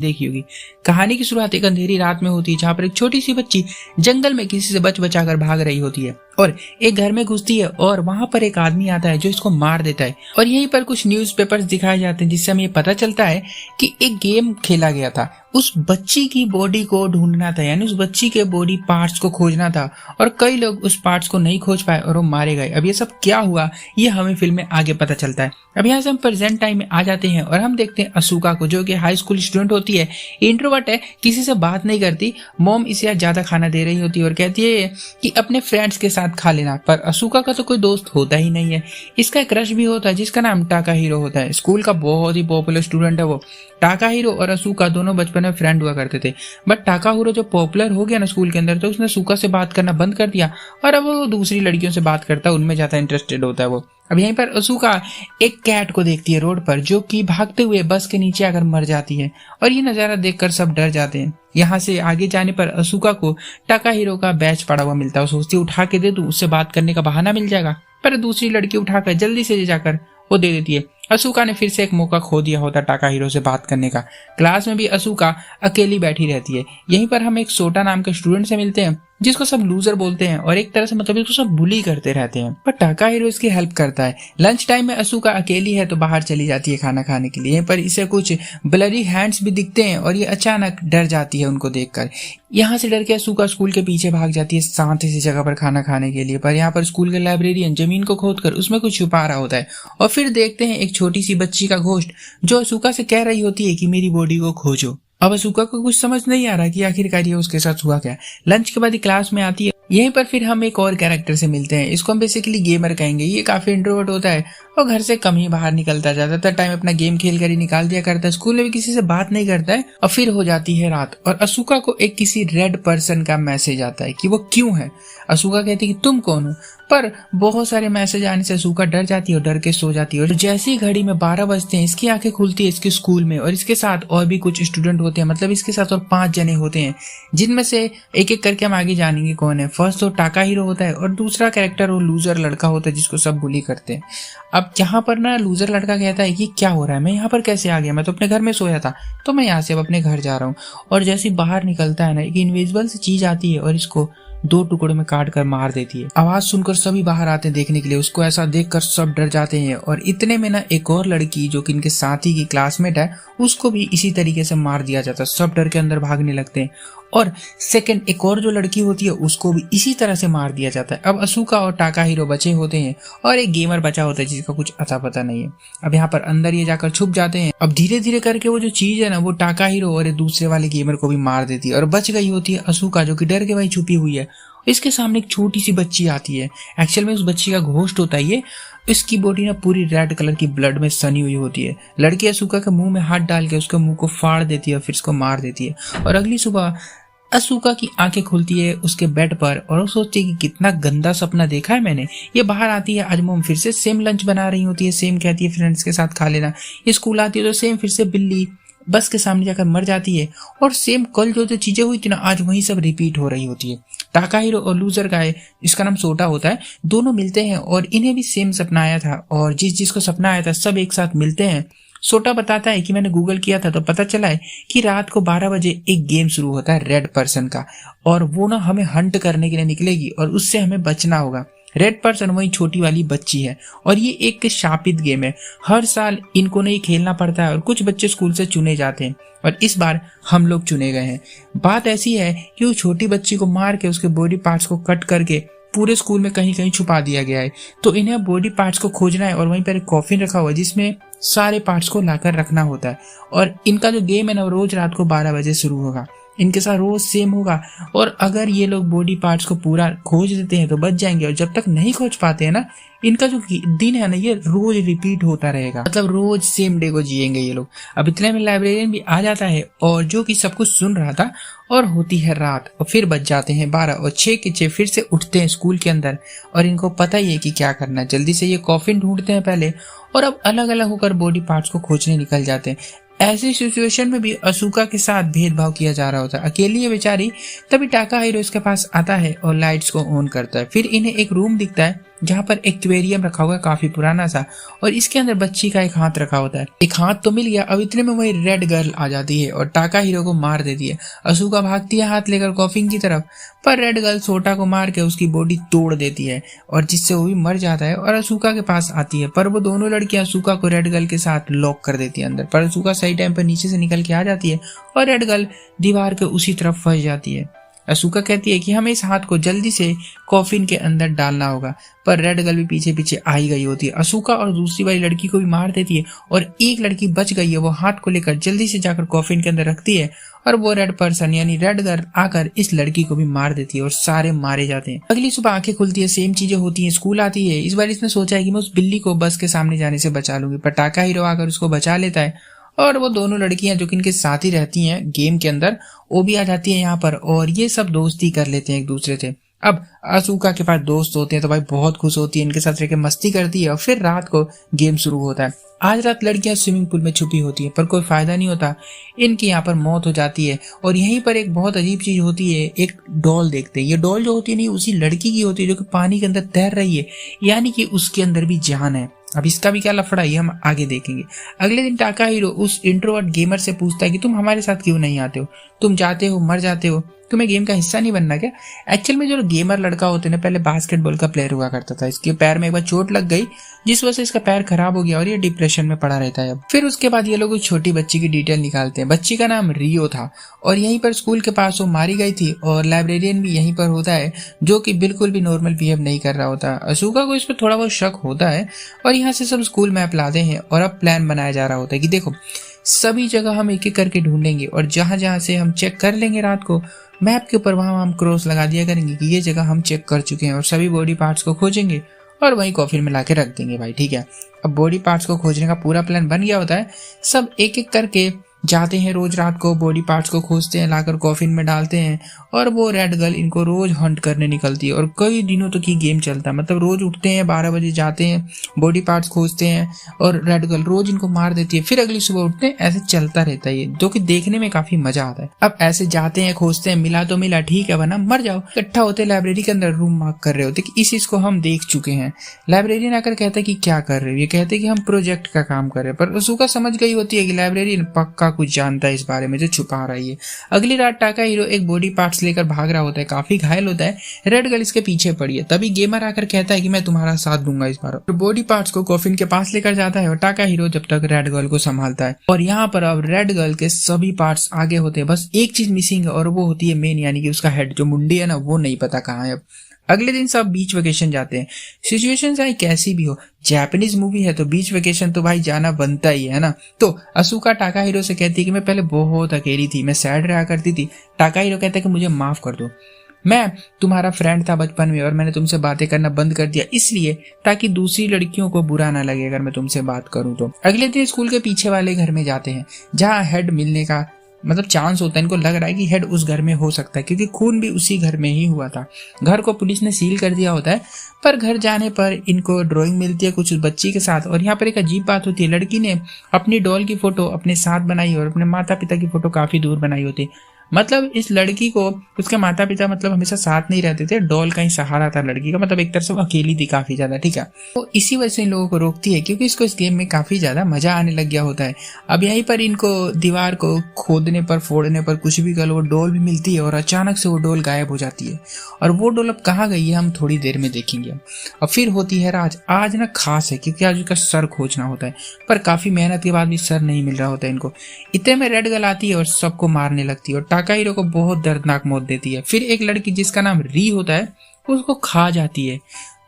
देखी होगी। कहानी की शुरुआत एक अंधेरी रात में होती है जहाँ पर एक छोटी सी बच्ची जंगल में किसी से बच बचा कर भाग रही होती है और एक घर में घुसती है और वहां पर एक आदमी आता है जो इसको मार देता है। और यहीं पर कुछ न्यूज़पेपर्स दिखाए जाते हैं जिससे हमें ये पता चलता है कि एक गेम खेला गया था। उस बच्ची की बॉडी को ढूंढना था, यानी उस बच्ची के बॉडी पार्ट्स को खोजना था और कई लोग उस पार्ट्स को नहीं खोज पाए और वो मारे गए। अब ये सब क्या हुआ ये हमें फिल्म में आगे पता चलता है। अब यहाँ से हम प्रेजेंट टाइम में आ जाते हैं और हम देखते हैं असूका को, जो कि हाई स्कूल स्टूडेंट होती है, इंट्रोवर्ट है, किसी से बात नहीं करती। मॉम इसे आज ज्यादा खाना दे रही होती है और कहती है कि अपने फ्रेंड्स के साथ खा लेना, पर असूका का तो कोई दोस्त होता ही नहीं है। इसका क्रश भी होता है जिसका नाम टाकाहीरो होता है। स्कूल का बहुत ही पॉपुलर स्टूडेंट है वो। टाकाहीरो और असूका दोनों बचपन में फ्रेंड हुआ करते थे, बट टाकाहीरो जब पॉपुलर हो गया ना स्कूल के अंदर तो उसने असूका से बात करना बंद कर दिया और अब वो दूसरी लड़कियों से बात करता है, उनमें ज्यादा इंटरेस्टेड होता है वो। अब यहीं पर असूका एक कैट को देखती है रोड पर, जो कि भागते हुए बस के नीचे आकर मर जाती है और ये नजारा देखकर सब डर जाते हैं। यहाँ से आगे जाने पर असूका को टाकाहीरो का बैच पड़ा हुआ मिलता है। वो सोचती है उठा के दे दूं, उससे बात करने का बहाना मिल जाएगा, पर दूसरी लड़की उठाकर जल्दी से जाकर वो दे देती है। असूका ने फिर से एक मौका खो दिया होता टाकाहीरो से बात करने का। क्लास में भी असूका अकेली बैठी रहती है। यहीं पर हम एक सोटा नाम के स्टूडेंट से मिलते हैं जिसको सब लूजर बोलते हैं और एक तरह से मतलब इसको सब बुली करते रहते हैं, पर टाकाहीरो इसकी हेल्प करता है। लंच टाइम में असूका अकेली है तो बाहर चली जाती है खाना खाने के लिए, पर इसे कुछ ब्लरी हैंड्स भी दिखते हैं और ये अचानक डर जाती है उनको देखकर। यहाँ से डर के असूका स्कूल के पीछे भाग जाती है शांत सी जगह पर खाना खाने के लिए, पर यहाँ पर स्कूल के लाइब्रेरियन जमीन को खोदकर उसमें कुछ छुपा रहा होता है और फिर देखते हैं एक छोटी सी बच्ची का घोस्ट जो असूका से कह रही होती है कि मेरी बॉडी को खोजो। अब असूका को कुछ समझ नहीं आ रहा कि आखिरकार ये उसके साथ हुआ क्या। लंच के बाद ही क्लास में आती है। यहीं पर फिर हम एक और कैरेक्टर से मिलते हैं, इसको हम बेसिकली गेमर कहेंगे। ये काफी इंट्रोवर्ट होता है और घर से कम ही बाहर निकलता है, ज्यादातर टाइम अपना गेम खेल कर ही निकाल दिया करता है। स्कूल में भी किसी से बात नहीं करता है। और फिर हो जाती है रात और असूका को एक किसी रेड पर्सन का मैसेज आता है कि वो क्यों है। असूका कहती है कि तुम कौन हो, पर बहुत सारे मैसेज आने से असूका डर जाती है और डर के सो जाती है। और जैसी घड़ी में 12 बजते हैं इसकी आंखें खुलती है इसके स्कूल में, और इसके साथ और भी कुछ स्टूडेंट होते हैं, मतलब इसके साथ और 5 जने होते हैं, जिनमें से एक एक करके हम आगे जानेंगे कौन है। फर्स्ट तो टाकाहीरो होता है और दूसरा कैरेक्टर वो लूजर लड़का होता है जिसको सब बुली करते हैं। अब यहाँ पर ना लूजर लड़का कहता है कि क्या हो रहा है, मैं यहाँ पर कैसे आ गया, मैं तो अपने घर में सोया था, तो मैं यहाँ से अब अपने घर जा रहा हूँ। और जैसे ही बाहर निकलता है ना एक इनविजिबल सी चीज आती है और इसको 2 टुकड़ों में काट कर मार देती है। आवाज सुनकर सभी बाहर आते हैं देखने के लिए। उसको ऐसा देखकर सब डर जाते हैं और इतने में ना एक और लड़की जो कि इनके साथी की क्लासमेट है उसको भी इसी तरीके से मार दिया जाता है। सब डर के अंदर भागने लगते हैं और सेकंड एक और जो लड़की होती है उसको भी इसी तरह से मार दिया जाता है। अब असूका और टाकाहीरो बचे होते हैं और एक गेमर बचा होता है जिसका कुछ अता पता नहीं है। अब यहाँ पर अंदर ये जाकर छुप जाते हैं। अब धीरे धीरे करके वो जो चीज है ना वो टाकाहीरो और दूसरे वाले गेमर को भी मार देती है और बच गई होती है असूका, जो कि डर के वहीं छुपी हुई है। इसके सामने एक छोटी सी बच्ची आती है। एक्चुअल में उस बच्ची का घोस्ट होता है ये। इसकी बॉडी ना पूरी रेड कलर की ब्लड में सनी हुई होती है। लड़की असूका के मुंह में हाथ डाल के उसके मुंह को फाड़ देती है और फिर उसको मार देती है। और अगली सुबह असूका की आंखें खुलती है उसके बेड पर और वो सोचती है कि कितना गंदा सपना देखा है मैंने। ये बाहर आती है, आज मॉम फिर से सेम लंच बना रही होती है, सेम कहती है फ्रेंड्स के साथ खा लेना। ये स्कूल आती है तो सेम फिर से बिल्ली बस के सामने जाकर मर जाती है और सेम कल जो चीजें हुई थी ना आज वही सब रिपीट हो रही होती है। टाकाहीरो और लूजर गाय, इसका नाम सोटा होता है, दोनों मिलते हैं और इन्हें भी सेम सपना आया था और जिसको सपना आया था सब एक साथ मिलते हैं। सोटा बताता है कि मैंने गूगल किया था तो पता चला है कि रात को 12 बजे एक गेम शुरू होता है रेड पर्सन का, और वो ना हमें हंट करने के लिए निकलेगी और उससे हमें बचना होगा। रेड पर्सन वही छोटी वाली बच्ची है और ये एक शापित गेम है। हर साल इनको नहीं खेलना पड़ता है और कुछ बच्चे स्कूल से चुने जाते हैं और इस बार हम लोग चुने गए हैं। बात ऐसी है कि वो छोटी बच्ची को मार के उसके बॉडी पार्ट्स को कट करके पूरे स्कूल में कहीं कहीं छुपा दिया गया है। तो इन्हें बॉडी पार्ट्स को खोजना है और वहीं पर एक कॉफिन रखा हुआ है जिसमें सारे पार्ट्स को लाकर रखना होता है। और इनका जो गेम है ना रोज रात को 12 बजे शुरू होगा। इनके साथ रोज सेम होगा और अगर ये लोग बॉडी पार्ट्स को पूरा खोज देते हैं तो बच जाएंगे, और जब तक नहीं खोज पाते हैं ना इनका जो दिन है ना ये रोज रिपीट होता रहेगा, मतलब रोज सेम डे को जिएंगे ये लोग। अब इतने में लाइब्रेरियन भी आ जाता है और जो कि सब कुछ सुन रहा था, और होती है रात और फिर बच जाते हैं 12 और 6 के 6 फिर से उठते हैं स्कूल के अंदर और इनको पता ही है कि क्या करना है। जल्दी से ये कॉफिन ढूंढते हैं पहले और अब अलग अलग होकर बॉडी पार्ट्स को खोजने निकल जाते हैं। ऐसी सिचुएशन में भी असूका के साथ भेदभाव किया जा रहा होता है, अकेली है बेचारी। तभी टाकाहीरो इसके पास आता है और लाइट्स को ऑन करता है। फिर इन्हें एक रूम दिखता है जहाँ पर एक्वेरियम रखा हुआ है काफी पुराना सा, और इसके अंदर बच्ची का एक हाथ रखा होता है। एक हाथ तो मिल गया, अब इतने में वही रेड गर्ल आ जाती है और टाकाहीरो को मार देती है। असूका भागती है हाथ लेकर कॉफिन की तरफ, पर रेड गर्ल सोटा को मार के उसकी बॉडी तोड़ देती है और जिससे वो भी मर जाता है और असूका के पास आती है। पर वो दोनों लड़कियां असूका को रेड गर्ल के साथ लॉक कर देती है अंदर, पर असूका सही टाइम पर नीचे से निकल के आ जाती है और रेड गर्ल दीवार के उसी तरफ फंस जाती है। असूका कहती है कि हमें इस हाथ को जल्दी से कॉफिन के अंदर डालना होगा, पर रेड गर्ल भी पीछे पीछे आ ही गई होती है। असूका और दूसरी वाली लड़की को भी मार देती है और एक लड़की बच गई है, वो हाथ को लेकर जल्दी से जाकर कॉफिन के अंदर रखती है और वो रेड पर्सन यानी रेड गर्ल आकर इस लड़की को भी मार देती है और सारे मारे जाते हैं। अगली सुबह आंखें खुलती है, सेम चीजें होती हैं, स्कूल आती है। इस बार इसने सोचा है कि मैं उस बिल्ली को बस के सामने जाने से बचा लूंगी, पर टाकाहीरो आकर उसको बचा लेता है और वो दोनों लड़कियां जो कि इनके साथ ही रहती हैं गेम के अंदर, वो भी आ जाती है यहाँ पर और ये सब दोस्ती कर लेते हैं एक दूसरे से। अब असूका के पास दोस्त होते हैं तो भाई बहुत खुश होती है, इनके साथ रहकर मस्ती करती है और फिर रात को गेम शुरू होता है। आज रात लड़कियां स्विमिंग पूल में छुपी होती है पर कोई फायदा नहीं होता, इनकी यहाँ पर मौत हो जाती है। और यहीं पर एक बहुत अजीब चीज होती है, एक डॉल देखते हैं। ये डॉल जो होती है नहीं उसी लड़की की होती है जो कि पानी के अंदर तैर रही है, यानी कि उसके अंदर भी जान है। अब इसका भी क्या लफड़ा है हम आगे देखेंगे। अगले दिन टाकाहीरो उस इंट्रोवर्ट गेमर से पूछता है कि तुम हमारे साथ क्यों नहीं आते हो, तुम जाते हो मर जाते हो, तुम्हें गेम का हिस्सा नहीं बनना क्या? एक्चुअल में जो गेमर लड़का होते हैं ना, पहले बास्केटबॉल का प्लेयर हुआ करता था। इसके पैर में एक बार चोट लग गई जिस वजह से इसका पैर खराब हो गया और ये डिप्रेशन में पड़ा रहता है। अब फिर उसके बाद ये लोग उस छोटी बच्ची की डिटेल निकालते हैं। बच्ची का नाम रियो था और यहीं पर स्कूल के पास वो मारी गई थी और लाइब्रेरियन भी यहीं पर होता है जो कि बिल्कुल भी नॉर्मल बिहेव नहीं कर रहा होता। असूका को इस पर थोड़ा बहुत शक होता है और यहाँ से सब स्कूल मैप लाते हैं और अब प्लान बनाया जा रहा होता है कि देखो सभी जगह हम एक एक करके ढूंढेंगे और जहां जहां से हम चेक कर लेंगे रात को मैप के ऊपर वहां हम क्रॉस लगा दिया करेंगे कि ये जगह हम चेक कर चुके हैं और सभी बॉडी पार्ट्स को खोजेंगे और वहीं कॉफिन में लाके रख देंगे भाई, ठीक है। अब बॉडी पार्ट्स को खोजने का पूरा प्लान बन गया होता है। सब एक एक करके जाते हैं, रोज रात को बॉडी पार्ट्स को खोजते हैं, लाकर कॉफिन में डालते हैं और वो रेड गर्ल इनको रोज हंट करने निकलती है और कई दिनों तक ये गेम चलता है। मतलब रोज उठते हैं 12 बजे, जाते हैं बॉडी पार्ट्स खोजते हैं और रेड गर्ल रोज इनको मार देती है, फिर अगली सुबह उठते हैं। ऐसे चलता रहता है ये, जो कि देखने में काफी मजा आता है। अब ऐसे जाते हैं, खोजते हैं, मिला तो मिला, ठीक है वरना मर जाओ। इकट्ठा होते लाइब्रेरी के अंदर, रूम मार्क कर रहे होते कि इस चीज को हम देख चुके हैं। लाइब्रेरियन आकर कहता है कि क्या कर रहे हो, ये कहते हैं कि हम प्रोजेक्ट का काम कर रहे हैं, पर असूका समझ गई होती है कि लाइब्रेरियन पक्का कुछ जानता है इस बारे में जो छुपा रही है। अगली रात टाकाहीरो एक बॉडी पार्ट्स लेकर भाग रहा होता है, काफी घायल होता है। रेड गर्ल इसके पीछे पड़ी है, तभी गेमर आकर कहता है कि मैं तुम्हारा साथ दूंगा इस बार। तो बॉडी पार्ट्स को कॉफिन के पास लेकर जाता है और टाकाहीरो जब तक रेड गर्ल को संभालता है। और यहाँ पर अब रेड गर्ल के सभी पार्ट्स आगे होते हैं, बस एक चीज मिसिंग है और वो होती है मेन, यानी कि उसका हेड, जो मुंडी है ना, वो नहीं पता कहाँ है। अब अगले दिन सब बीच वेकेशन जाते हैं। सिचुएशन चाहे कैसी भी हो, जापानीज मूवी है तो बीच वेकेशन तो भाई जाना बनता ही है ना। तो असूका टाकाहीरो से कहती है कि मैं पहले बहुत अकेली थी, मैं सैड रहा करती थी। टाकाहीरो कहता है कि मुझे माफ कर दो, मैं तुम्हारा फ्रेंड था बचपन में और मैंने तुमसे बातें करना बंद कर दिया इसलिए ताकि दूसरी लड़कियों को बुरा ना लगे अगर मैं तुमसे बात करूं तो। अगले दिन स्कूल के पीछे वाले घर में जाते हैं जहाँ हेड मिलने का मतलब चांस होता है। इनको लग रहा है कि हेड उस घर में हो सकता है क्योंकि खून भी उसी घर में ही हुआ था। घर को पुलिस ने सील कर दिया होता है, पर घर जाने पर इनको ड्राइंग मिलती है कुछ उस बच्ची के साथ। और यहाँ पर एक अजीब बात होती है, लड़की ने अपनी डॉल की फोटो अपने साथ बनाई और अपने माता पिता की फोटो काफी दूर बनाई होती है। मतलब इस लड़की को उसके माता पिता मतलब हमेशा साथ नहीं रहते थे, डॉल का ही सहारा था लड़की का, मतलब एक तरह से वो अकेली थी काफी ज्यादा, ठीक है। तो इसी वजह से इन लोगों को रोकती है क्योंकि इसको इस गेम में काफी ज्यादा मजा आने लग गया होता है। अब यहीं पर इनको दीवार को खोदने पर फोड़ने पर कुछ भी कर वो डॉल भी मिलती है और अचानक से वो डॉल गायब हो जाती है। और वो डॉल अब कहाँ गई है हम थोड़ी देर में देखेंगे। अब फिर होती है आज ना खास है क्योंकि आज उसका सर खोजना होता है, पर काफी मेहनत के बाद भी सर नहीं मिल रहा होता है इनको। इतने में रेड गर्ल आती है और सबको मारने लगती है और टाकाहीरो को बहुत दर्दनाक मौत देती है। फिर एक लड़की जिसका नाम री होता है उसको खा जाती है।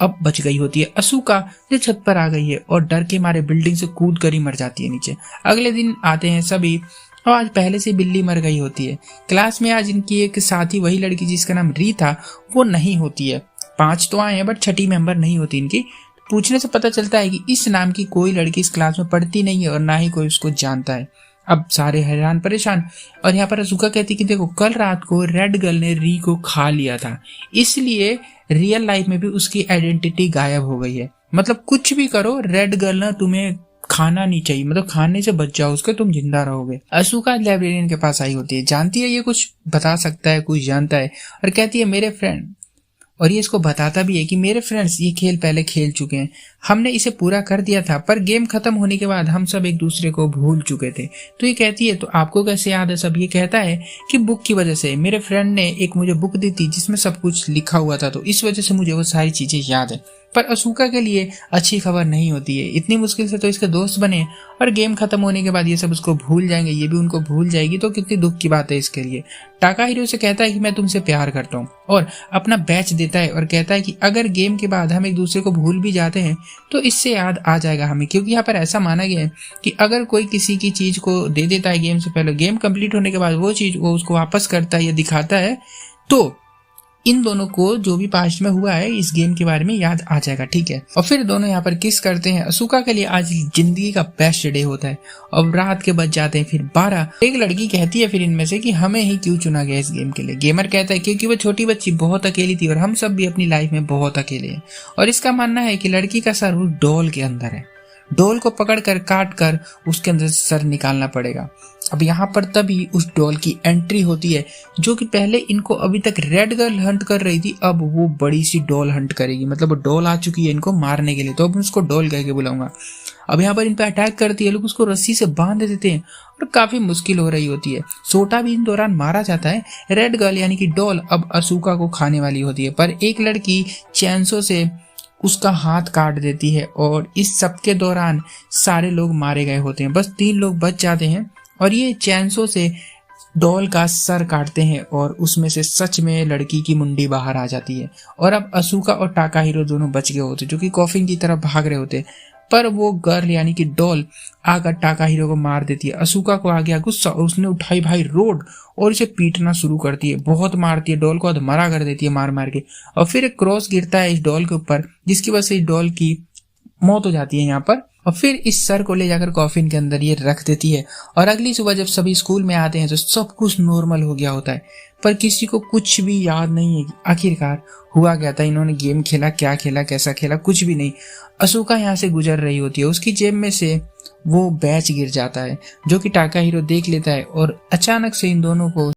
अब बच गई होती है असूका जो छत पर आ गई है और डर के मारे बिल्डिंग से कूद कर ही मर जाती है नीचे। अगले दिन आते हैं सभी और आज पहले से बिल्ली मर गई होती है। क्लास में आज इनकी एक साथी वही लड़की जिसका नाम री था वो नहीं होती है। 5 तो आए हैं बट छठी मेंबर नहीं होती इनकी। पूछने से पता चलता है कि इस नाम की कोई लड़की इस क्लास में पढ़ती नहीं है और ना ही कोई उसको जानता है। अब सारे हैरान परेशान। और यहाँ पर असूका कहती कि देखो कल रात को रेड गर्ल ने री को खा लिया था, इसलिए रियल लाइफ में भी उसकी आइडेंटिटी गायब हो गई है। मतलब कुछ भी करो रेड गर्ल ना तुम्हें खाना नहीं चाहिए, मतलब खाने से बच जाओ उसके, तुम जिंदा रहोगे। असूका लाइब्रेरियन के पास आई होती है, जानती है ये कुछ बता सकता है, कुछ जानता है और कहती है मेरे फ्रेंड और ये इसको बताता भी है कि मेरे फ्रेंड्स ये खेल पहले खेल चुके हैं, हमने इसे पूरा कर दिया था, पर गेम खत्म होने के बाद हम सब एक दूसरे को भूल चुके थे। तो ये कहती है तो आपको कैसे याद है सब? ये कहता है कि बुक की वजह से, मेरे फ्रेंड ने एक मुझे बुक दी थी जिसमें सब कुछ लिखा हुआ था, तो इस वजह से मुझे वो सारी चीजें याद है। पर असूका के लिए अच्छी खबर नहीं होती है, इतनी मुश्किल से तो इसके दोस्त बने और गेम खत्म होने के बाद ये सब उसको भूल जाएंगे, ये भी उनको भूल जाएगी, तो कितनी दुख की बात है इसके लिए। टाकाहिरो से कहता है कि मैं तुमसे प्यार करता हूँ और अपना बैच देता है और कहता है कि अगर गेम के बाद हम एक दूसरे को भूल भी जाते हैं तो इससे याद आ जाएगा हमें, क्योंकि यहाँ पर ऐसा माना गया है कि अगर कोई किसी की चीज को दे देता है गेम से पहले, गेम कंप्लीट होने के बाद वो चीज वो उसको वापस करता है या दिखाता है, तो इन दोनों को जो भी पास्ट में हुआ है इस गेम के बारे में याद आ जाएगा, ठीक है। और फिर दोनों यहाँ पर किस करते हैं। असूका के लिए आज जिंदगी का बेस्ट डे होता है। अब रात के बज जाते हैं फिर 12। एक लड़की कहती है फिर इनमें से कि हमें ही क्यों चुना गया इस गेम के लिए। गेमर कहता है क्योंकि वो छोटी बच्ची बहुत अकेली थी और हम सब भी अपनी लाइफ में बहुत अकेले हैं। और इसका मानना है कि लड़की का सर उस डॉल के अंदर है, डॉल को पकड़कर काट कर उसके अंदर से सर निकालना पड़ेगा। अब यहाँ पर तभी उस डॉल की एंट्री होती है, जो कि पहले इनको अभी तक रेड गर्ल हंट कर रही थी, अब वो बड़ी सी डॉल हंट करेगी, मतलब डॉल आ चुकी है इनको मारने के लिए, तो अब उसको डॉल कह के बुलाऊंगा। अब यहाँ पर इन पे अटैक करती है, लोग उसको रस्सी से बांध देते हैं और काफी मुश्किल हो रही होती है। सोटा भी इन दौरान मारा जाता है। रेड गर्ल यानी कि डॉल अब असूका को खाने वाली होती है, पर एक लड़की चैंसो से उसका हाथ काट देती है और इस सब के दौरान सारे लोग मारे गए होते हैं, बस 3 लोग बच जाते हैं और ये चैंसो से डॉल का सर काटते हैं और उसमें से सच में लड़की की मुंडी बाहर आ जाती है। और अब असूका और टाकाहिरो दोनों बच गए होते जो कि कॉफिन की तरफ भाग रहे होते, पर वो गर्ल यानी कि डॉल आकर टाकाहिरो को मार देती है। असूका को आ गया गुस्सा और उसने उठाई भाई रोड और इसे पीटना शुरू करती है, बहुत मारती है, डॉल को अधमरा कर देती है मार मार के। और फिर एक क्रॉस गिरता है इस डॉल के ऊपर जिसकी वजह से इस डॉल की मौत हो जाती है यहाँ पर। और फिर इस सर को ले जाकर कॉफिन के अंदर ये रख देती है और अगली सुबह जब सभी स्कूल में आते हैं तो सब कुछ नॉर्मल हो गया होता है, पर किसी को कुछ भी याद नहीं है कि आखिरकार हुआ क्या था, इन्होंने गेम खेला, क्या खेला, कैसा खेला, कुछ भी नहीं। असूका यहाँ से गुजर रही होती है, उसकी जेब में से वो बैच गिर जाता है जो कि टाकाहिरो देख लेता है और अचानक से इन दोनों को